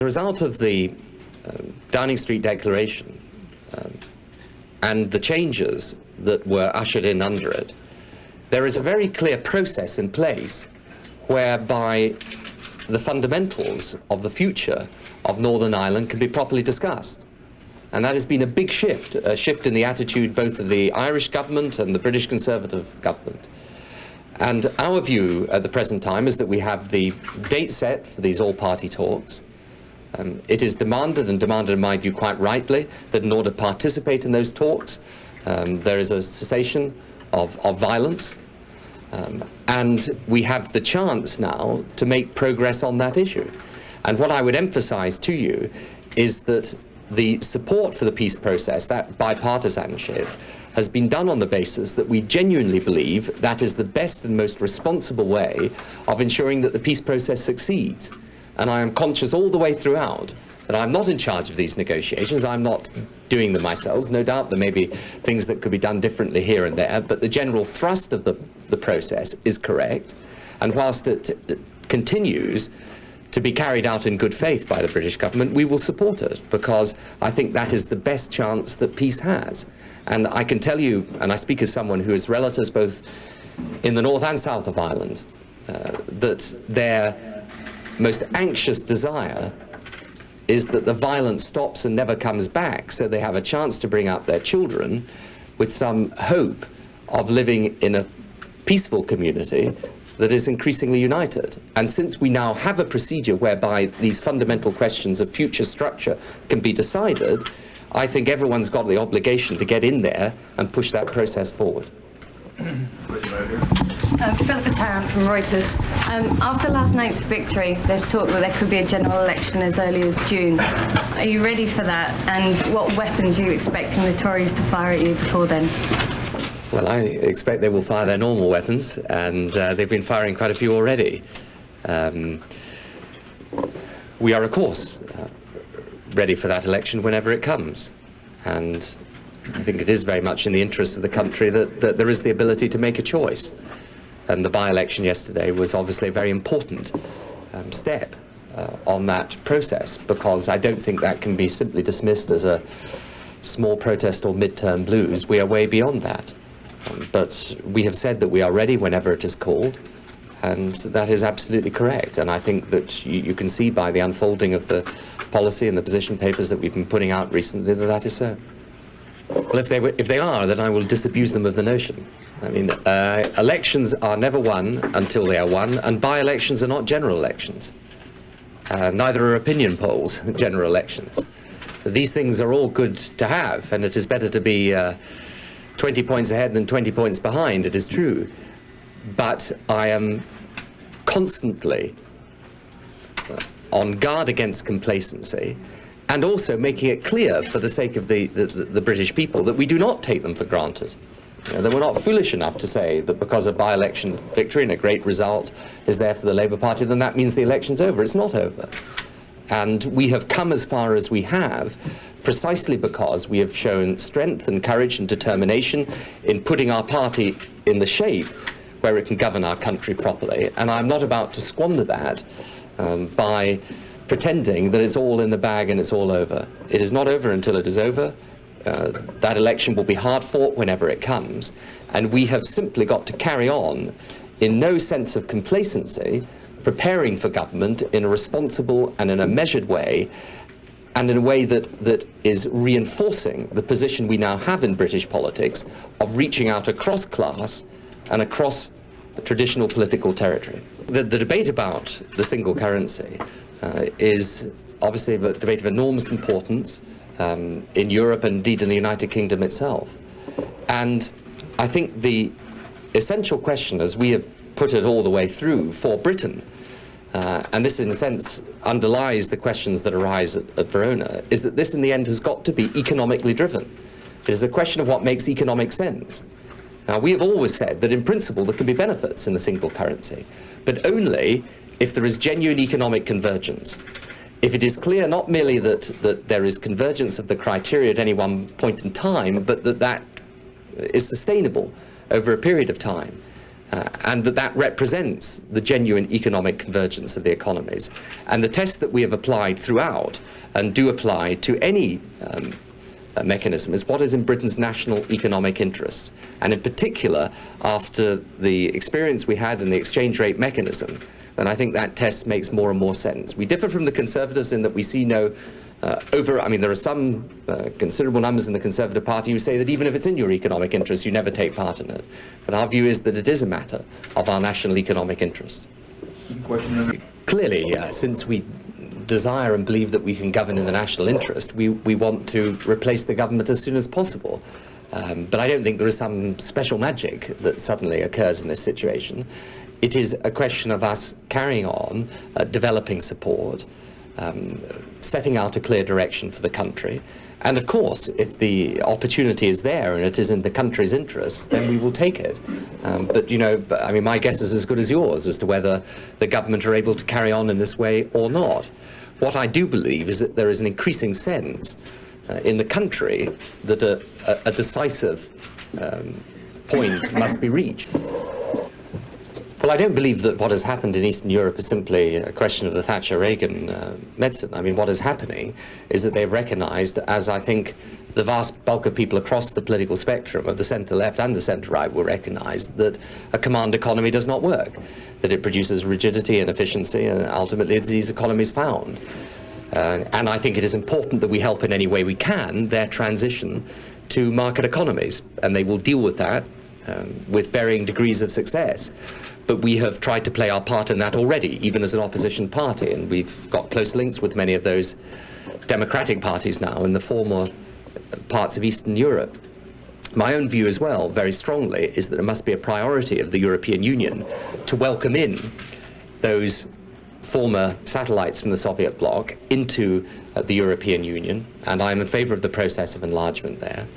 The result of the Downing Street Declaration and the changes that were ushered in under it, there is a very clear process in place whereby the fundamentals of the future of Northern Ireland can be properly discussed. And that has been a big shift, a shift in the attitude both of the Irish government and the British Conservative government. And our view at the present time is that we have the date set for these all-party talks. It is demanded, and demanded in my view quite rightly, that in order to participate in those talks, there is a cessation of violence. And we have the chance now to make progress on that issue. And what I would emphasize to you is that the support for the peace process, that bipartisanship, has been done on the basis that we genuinely believe that is the best and most responsible way of ensuring that the peace process succeeds. And I am conscious all the way throughout that I'm not in charge of these negotiations. I'm not doing them myself. No doubt there may be things that could be done differently here and there, but the general thrust of the process is correct. And whilst it continues to be carried out in good faith by the British government, we will support it, because I think that is the best chance that peace has. And I can tell you, and I speak as someone who has relatives both in the north and south of Ireland, that their most anxious desire is that the violence stops and never comes back, so they have a chance to bring up their children with some hope of living in a peaceful community that is increasingly united. And since we now have a procedure whereby these fundamental questions of future structure can be decided, I think everyone's got the obligation to get in there and push that process forward. Philippa Tarrant from Reuters. After last night's victory, there's talk that there could be a general election as early as June. Are you ready for that? And what weapons are you expecting the Tories to fire at you before then? Well, I expect they will fire their normal weapons, and they've been firing quite a few already. We are, of course, ready for that election whenever it comes. And I think it is very much in the interest of the country that there is the ability to make a choice. And the by-election yesterday was obviously a very important step on that process, because I don't think that can be simply dismissed as a small protest or midterm blues. We are way beyond that. But we have said that we are ready whenever it is called, and that is absolutely correct. And I think that you can see by the unfolding of the policy and the position papers that we've been putting out recently that that is so. Well, if they are, then I will disabuse them of the notion. I mean, elections are never won until they are won, and by-elections are not general elections. Neither are opinion polls general elections. These things are all good to have, and it is better to be 20 points ahead than 20 points behind, it is true. But I am constantly on guard against complacency, and also making it clear for the sake of the British people that we do not take them for granted. That we're not foolish enough to say that because a by-election victory and a great result is there for the Labour Party, then that means the election's over. It's not over. And we have come as far as we have precisely because we have shown strength and courage and determination in putting our party in the shape where it can govern our country properly. And I'm not about to squander that by pretending that it's all in the bag and it's all over. It is not over until it is over. That election will be hard fought whenever it comes, and we have simply got to carry on in no sense of complacency, preparing for government in a responsible and in a measured way, and in a way that is reinforcing the position we now have in British politics of reaching out across class and across traditional political territory. The debate about the single currency is obviously a debate of enormous importance in Europe and indeed in the United Kingdom itself. And I think the essential question, as we have put it all the way through for Britain, and this in a sense underlies the questions that arise at Verona, is that this in the end has got to be economically driven. It is a question of what makes economic sense. Now, we have always said that in principle there can be benefits in a single currency, but only if there is genuine economic convergence. If it is clear not merely that there is convergence of the criteria at any one point in time, but that is sustainable over a period of time. and that represents the genuine economic convergence of the economies. And the test that we have applied throughout, and do apply to any mechanism, is what is in Britain's national economic interests. And in particular, after the experience we had in the exchange rate mechanism, then I think that test makes more and more sense. We differ from the Conservatives in that we see no there are some considerable numbers in the Conservative Party who say that even if it's in your economic interest, you never take part in it. But our view is that it is a matter of our national economic interest. Clearly, since we desire and believe that we can govern in the national interest, we want to replace the government as soon as possible. But I don't think there is some special magic that suddenly occurs in this situation. It is a question of us carrying on, developing support, setting out a clear direction for the country. And of course, if the opportunity is there and it is in the country's interests, then we will take it. But my guess is as good as yours as to whether the government are able to carry on in this way or not. What I do believe is that there is an increasing sense in the country that a decisive point must be reached. Well, I don't believe that what has happened in Eastern Europe is simply a question of the Thatcher-Reagan medicine. I mean, what is happening is that they've recognized, as I think the vast bulk of people across the political spectrum of the centre-left and the centre-right will recognize, that a command economy does not work, that it produces rigidity and efficiency, and ultimately these economies found. And I think it is important that we help in any way we can their transition to market economies, and they will deal with that with varying degrees of success. But we have tried to play our part in that already, even as an opposition party, and we've got close links with many of those democratic parties now in the former parts of Eastern Europe. My own view as well, very strongly, is that it must be a priority of the European Union to welcome in those former satellites from the Soviet bloc into the European Union, and I'm in favour of the process of enlargement there.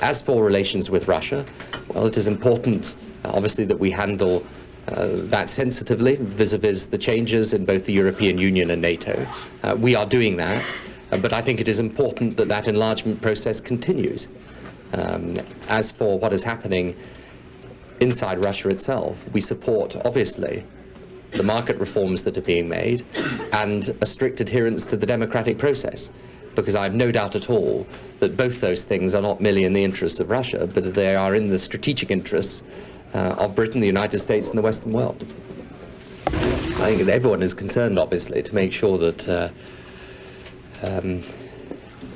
As for relations with Russia, well, it is important, obviously, that we handle that sensitively vis-a-vis the changes in both the European Union and NATO. We are doing that, but I think it is important that that enlargement process continues. As for what is happening inside Russia itself, we support, obviously, the market reforms that are being made and a strict adherence to the democratic process, because I have no doubt at all that both those things are not merely in the interests of Russia, but that they are in the strategic interests of Britain, the United States and the Western world. I think that everyone is concerned, obviously, to make sure that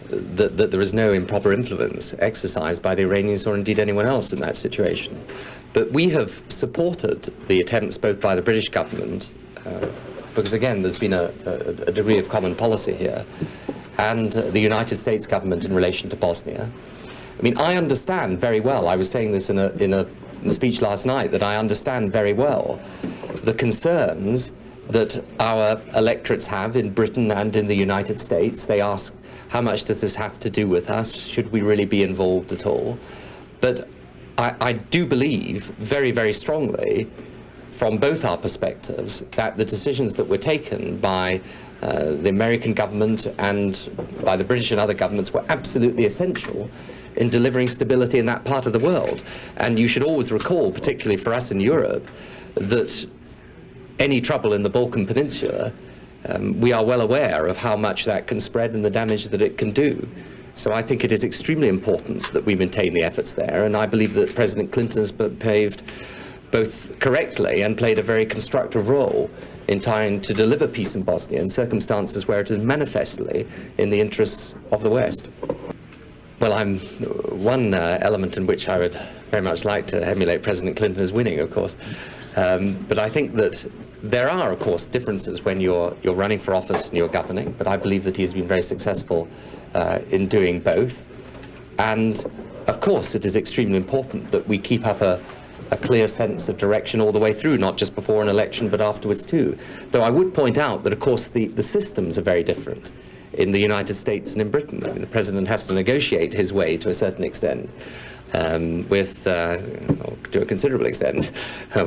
that there is no improper influence exercised by the Iranians or indeed anyone else in that situation. But we have supported the attempts both by the British government, because again there's been a degree of common policy here, and the United States government in relation to Bosnia. I mean, I understand very well, I was saying this in a speech last night, that I understand very well the concerns that our electorates have in Britain and in the United States. They ask, how much does this have to do with us? Should we really be involved at all? But I do believe very, very strongly, from both our perspectives, that the decisions that were taken by the American government and by the British and other governments were absolutely essential in delivering stability in that part of the world. And you should always recall, particularly for us in Europe, that any trouble in the Balkan Peninsula, we are well aware of how much that can spread and the damage that it can do. So I think it is extremely important that we maintain the efforts there, and I believe that President Clinton has paved both correctly and played a very constructive role in trying to deliver peace in Bosnia in circumstances where it is manifestly in the interests of the West. Well, one element in which I would very much like to emulate President Clinton is winning, of course. But I think that there are, of course, differences when you're running for office and you're governing, but I believe that he has been very successful in doing both. And, of course, it is extremely important that we keep up a clear sense of direction all the way through, not just before an election, but afterwards too. Though I would point out that, of course, the systems are very different in the United States and in Britain. I mean, the President has to negotiate his way to a certain extent, to a considerable extent,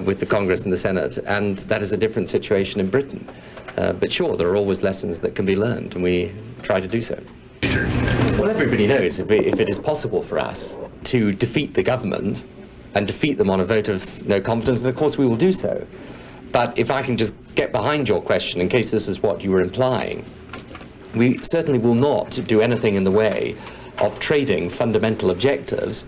with the Congress and the Senate, and that is a different situation in Britain. But sure, there are always lessons that can be learned, and we try to do so. Well, everybody knows if it is possible for us to defeat the government, and defeat them on a vote of no confidence, and of course we will do so. But if I can just get behind your question, in case this is what you were implying, we certainly will not do anything in the way of trading fundamental objectives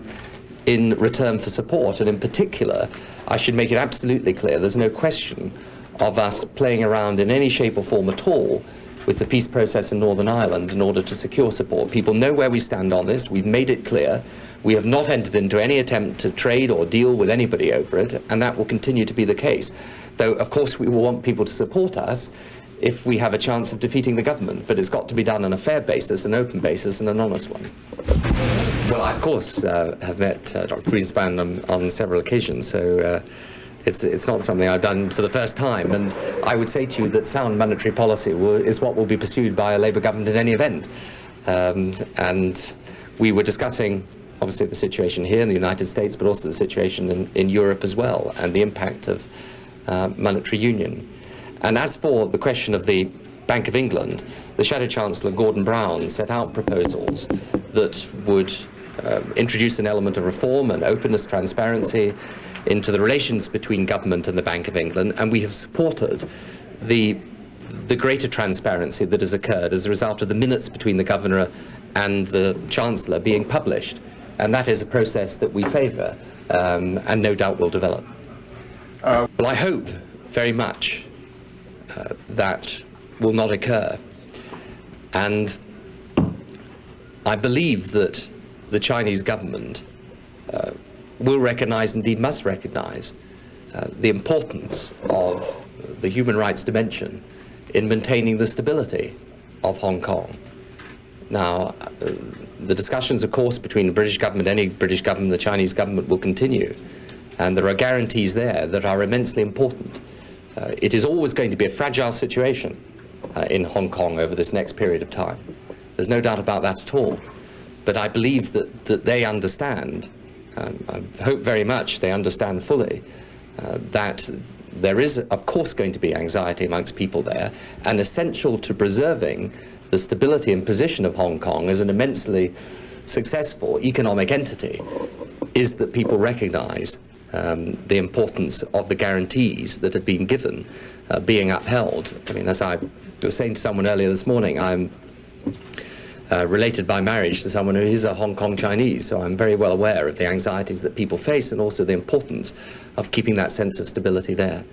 in return for support. And in particular, I should make it absolutely clear, there's no question of us playing around in any shape or form at all with the peace process in Northern Ireland in order to secure support. People know where we stand on this. We've made it clear. We have not entered into any attempt to trade or deal with anybody over it, and that will continue to be the case. Though, of course, we will want people to support us if we have a chance of defeating the government, but it's got to be done on a fair basis, an open basis, and an honest one. Well, I, of course, have met Dr. Greenspan on several occasions, so it's not something I've done for the first time, and I would say to you that sound monetary policy is what will be pursued by a Labour government in any event. And we were discussing, obviously, the situation here in the United States, but also the situation in Europe as well, and the impact of monetary union. And as for the question of the Bank of England, the Shadow Chancellor Gordon Brown set out proposals that would introduce an element of reform and openness, transparency into the relations between government and the Bank of England, and we have supported the greater transparency that has occurred as a result of the minutes between the Governor and the Chancellor being published. And that is a process that we favour and no doubt will develop. Well, I hope very much that will not occur. And I believe that the Chinese government will recognise, indeed must recognise, the importance of the human rights dimension in maintaining the stability of Hong Kong. Now, the discussions, of course, between the British government, any British government, the Chinese government will continue. And there are guarantees there that are immensely important. It is always going to be a fragile situation in Hong Kong over this next period of time. There's no doubt about that at all. But I believe that they understand, I hope very much they understand fully, that there is, of course, going to be anxiety amongst people there, and essential to preserving the stability and position of Hong Kong as an immensely successful economic entity is that people recognise the importance of the guarantees that have been given being upheld. I mean, as I was saying to someone earlier this morning, I'm related by marriage to someone who is a Hong Kong Chinese, so I'm very well aware of the anxieties that people face and also the importance of keeping that sense of stability there.